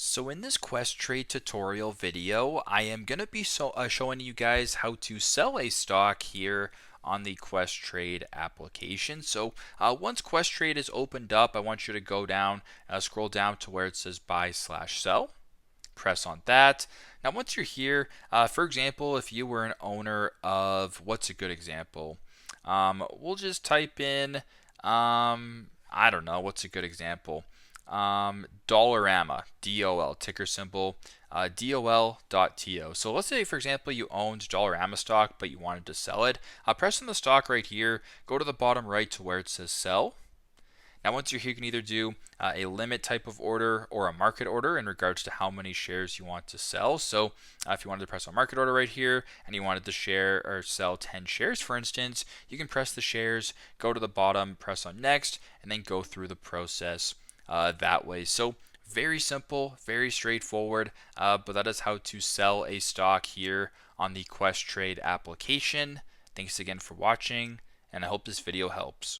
So in this Questrade tutorial video, I am going to be showing you guys how to sell a stock here on the Questrade application. So once Questrade is opened up, I want you to go down, scroll down to where it says buy/sell. Press on that. Now once you're here, for example, if you were an owner of, what's a good example? We'll just type in, I don't know, what's a good example? Dollarama, DOL, ticker symbol, DOL.TO. So let's say, for example, you owned Dollarama stock, but you wanted to sell it. Press on the stock right here, go to the bottom right to where it says sell. Now, once you're here, you can either do a limit type of order or a market order in regards to how many shares you want to sell. So if you wanted to press on market order right here and you wanted to share or sell 10 shares, for instance, you can press the shares, go to the bottom, press on next, and then go through the process that way. So very simple, very straightforward, but that is how to sell a stock here on the Questrade application. Thanks again for watching, and I hope this video helps.